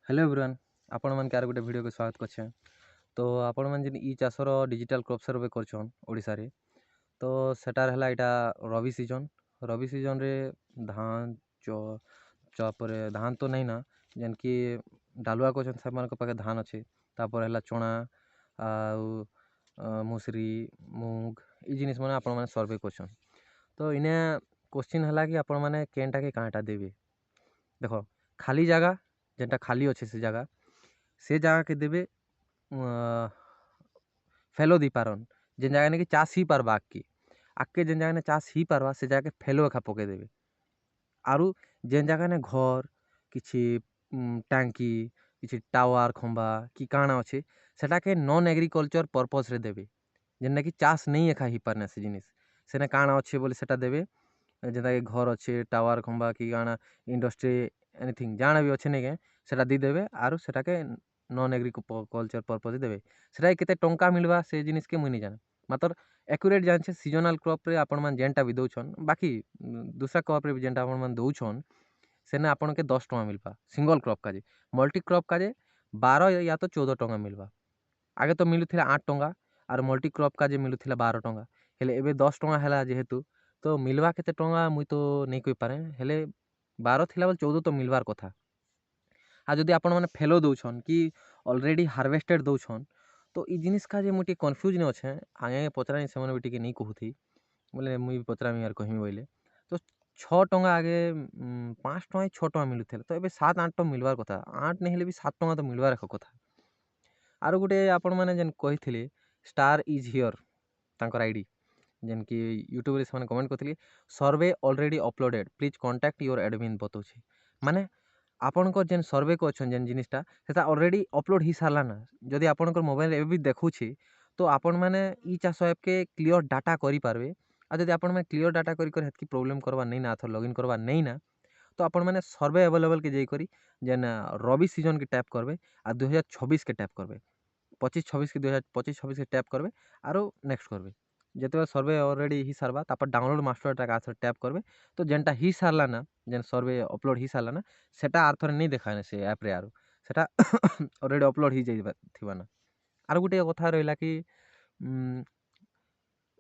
Hello everyone आपण मन के आर गोटे वीडियो के स्वागत करछे। तो आपण मन जिन ई चाषर डिजिटल क्रॉप सर्वे करछन ओडिसा रे तो सेटार हला एटा रबी सीजन रे धान चपरे धान तो नहीं ना जेन कि डालुआ कहछन से मन के पाखे धान अछि तापर हला चना मुसरी मूंग ई जिनिस माने आपण माने सर्वे करछन। तो इने क्वेश्चन हला कि आपण माने केनटा के कांटा देबे देखो खाली जगह जेनटा खाली अच्छे से जगह के देवे फेलो दी पारन जेन जगह ने कि चाष ही पारबा आके जेन जगह ने चाष ही पारबा से जगह के फेलो एखा पके देवे आरु जेन जगह ने घर किछि टांकी किछि टावर खंबा कि काଣା अच्छे सेटा के नॉन एग्रीकल्चर पर्पस रे देवे जेन कि चाष नहीं एखा ही पारना से जिनिस सेने काଣା अच्छे बोले सेटा देवे जेनता कि घर अच्छे टावर खंबा कि काଣା इंडस्ट्री एनीथिंग जाना भी अच्छे नहीं के सेटा दी देवे आरु सेटा के नॉन एग्रीकल्चर पर्पस देवे सेटा केते टंका मिलवा से जिनिस के मुई नहीं जाने मात्र एक्यूरेट जानछे सीजनल क्रॉप रे आपण मान जेनटा भी दउछन बाकी दूसरा क्रॉप रे भी जेनटा आपण मान दउछन सेने आपण के 10 टଙ୍କା मिलबा सिंगल क्रॉप काजे मल्टी क्रॉप काजे 12 या तो 14 टଙ୍କା मिलबा आगे तो मिलुथिला 8 टଙ୍କା आर मल्टी क्रॉप काजे मिलुथिला 12 टଙ୍କା हेले एबे 10 टଙ୍କା हैला जेहेतु तो मिलवा केते टଙ୍କା मुई तो नहीं कहि पारे हेले 12 थिला बोल 14 तो मिलवार कथा आ जदि आपण माने फेलो दउछन कि ऑलरेडी हार्वेस्टेड दउछन तो ई जिनिस का जे मुटी कंफ्यूज न अच्छे आगे पचरानी से भी टिके नहीं कहूथी बोले मुई भी पचरामी यार कहमी बोले तो 6 टଙ୍କା आगे 5 टଙ୍କା 6 टଙ୍କା मिलुथेला तो एबे 7-8 तो मिलवार कथा 8 नहीं हेले भी 7 टଙ୍କା तो मिलवार कथा आरो गुटे आपण माने जेन कहिथिले स्टार इज हियर तांकर आईडी जेन कि यूट्यूब रे से कमेंट करथिले सर्वे already uploaded please contact your admin बतौछे माने आपणकर जेन सर्वे को अच्छन जेन जिनिसटा सेटा ऑलरेडी अपलोड ही सारला ना जदि आपणकर मोबाइल एबे भी देखुछि तो आपण माने ई चाष ऐप के क्लियर डाटा करि पारबे आ जदि आपण माने क्लियर डाटा करि कर हेतकी प्रॉब्लम करबा नहीं ना अथर लॉगिन करबा नहीं ना तो आपण माने सर्वे अवेलेबल के जाई करी जेन रबी सीजन के टैप करबे आ 2026 के टैप करबे 25-26 के 2025-26 के टैप करबे आरो नेक्स्ट करबे जेते सर्वे ऑलरेडी ही सारबा तापर डाउनलोड मास्टर टा का टैप करबे तो जेनटा ही सारला ना जेन सर्वे अपलोड ही सारला ना सेटा आर थरे नहीं देखाने से ऐप रे आरो सेटा ऑलरेडी अपलोड ही जाई थिबा ना आरो गुटे कथा रहला कि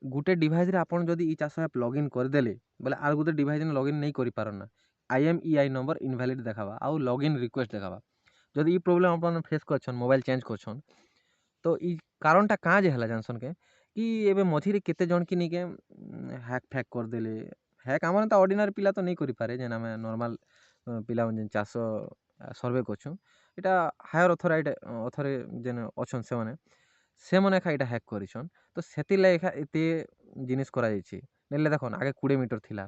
गुटे डिवाइस रे आपण जदी ई चाष ऐप लॉगिन कर देले बोले आर गुटे डिवाइस ने लॉगिन नहीं करि पारन ना IMEI नंबर इनवैलिड देखाबा आ लॉगिन रिक्वेस्ट देखाबा जदी ई प्रॉब्लम आपण फेस करछन मोबाइल चेंज करछन तो ई कारणटा काँ जे हला जानसन के कि एबे मझिरे केते जन कि निके हैक फैक कर देले हैक आमन त ऑर्डिनरी पिला तो नहीं करि पारे जेन आमे नॉर्मल पिला जेन चाष सर्वे करछु एटा हायर अथरे जेन अछन से माने एखा एटा हैक करिछन तो सेति ला एखा एते जिनिस करा जायछि नेले देखन आगे 20 मीटर थिला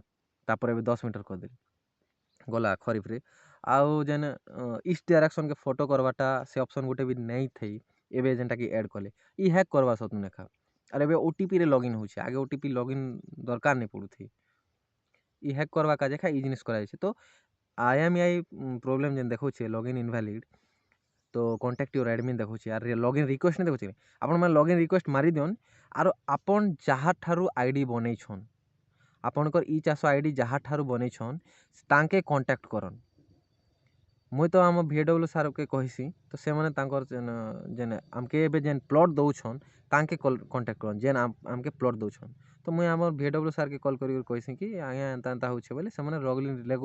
तापर एबे 10 मीटर कर देले गला खरीफ रे आउ जेन ईस्ट डायरेक्शन के फोटो करवाटा से ऑप्शन गुटे भी नहीं थई एबे जेनटा कि ऐड कले ई हैक करवा सतु नेखा अरे एबे ओटीपी रे लॉगिन होछि आगे ओटीपी लॉगिन दरकार नहीं पड़ुथी ई हैक करवा का देखा ई जिनिस करा तो IMEI प्रॉब्लम जेन देखौ छे लॉगिन इनवैलिड तो कांटेक्ट योर एडमिन देखौ छे आर लॉगिन रिक्वेस्ट नहीं देखौ छे आपण मन लॉगिन रिक्वेस्ट मारी दियन आरो आपण जहा ठारू आईडी बनै छन आपणकर ई चाष आईडी जहा ठारू बनै छन तांके कांटेक्ट करन मुई तो आम VW सार के कहिसी तो से माने तांकर जेन आमके एबे जेन प्लॉट दउछन तांके कांटेक्ट करन जेन आमके प्लॉट दउछन तो मुई आम VW सार के कॉल करी कहिसी कि आया एंता एंता होछे बोले से माने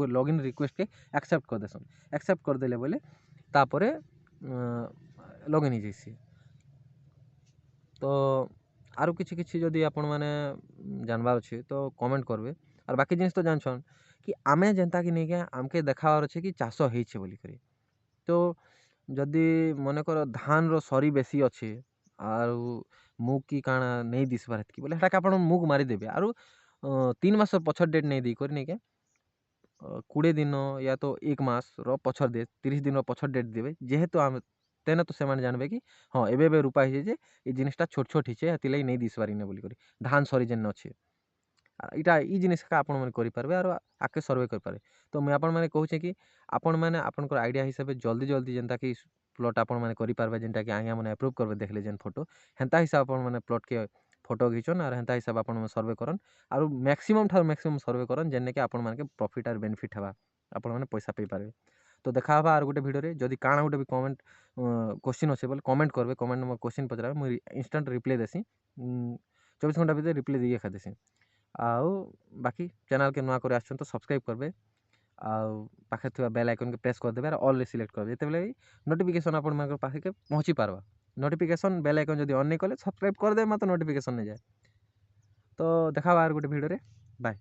लॉगिन रिक्वेस्ट के एक्सेप्ट कर देसन एक्सेप्ट कर देले बोले तापरे लॉगिन ही जैसी तो आरो किछि किछि जदि आपण माने जानबार अछि तो कमेंट करबे और बाकी जिनिस तो जानछन कि आमे जेनता कि नहीं के आमके देखावर अछि कि चाष होइछे बोली करी तो जदि मन कर धान रो सरी बेसी अच्छे आरु मुग की काଣା नहीं दिसबार हेतकी बोले हेटा के आपण मुग मारी देबे आरु 3 मास पछर डेट नहीं दी करी नहीं के 20 दिन या तो 1 मास रो पछर दे 30 दिन रो पछर डेट देबे जेहेतु आम तेने तो से जानबे कि हाँ एबे एबे रूपा हिजे जे ई जिनिसटा छोट छोट हिचे हेतिलाई नहीं दिसबारी ने बोली करी धान सरी जेन अच्छे इटा ई जिनिस का आपण माने करि पारबे आरो आके सर्वे कर पारे तो मैं आपण माने कहूचे कि आपण माने आपनकर आइडिया हिसाब से जल्दी जल्दी जेनता कि प्लॉट आपण माने करि पारबे जेनटा कि आगे माने अप्रूव करबे देखले जेन फोटो हेंता हिसाब आपण माने प्लॉट के फोटो घिचन और हेंता हिसाब आपण माने सर्वे करन आरो मैक्सिमम सर्वे करन जेने कि आपण माने के प्रॉफिट और बेनिफिट हवा आपण माने पैसा पे पारबे तो देखा हवा आर गोटे भिडियो जदि काଣା गोटे भी कमेंट क्वेश्चन अच्छे बोले कमेंट करबे कमेंट में क्वेश्चन पचराबे मुझे इंस्टांट रिप्लाई देसी 24 घंटा भितर रिप्लाई दिए एखा देसी आउ बाकी चैनल के नुआ करे आछन तो सब्सक्राइब करबे आउ पाखे थिबा बेल आइकन के प्रेस कर देबे और ऑल रे सिलेक्ट करबे जेते बेले नोटिफिकेशन आपण मानकर पाखे के पहुंची पारबा नोटिफिकेशन बेल आइकन जदि ऑन नहीं कले सब्सक्राइब कर दे मत नोटिफिकेशन नहीं जाए तो देखा आर गोटे भिडियो रे बाय।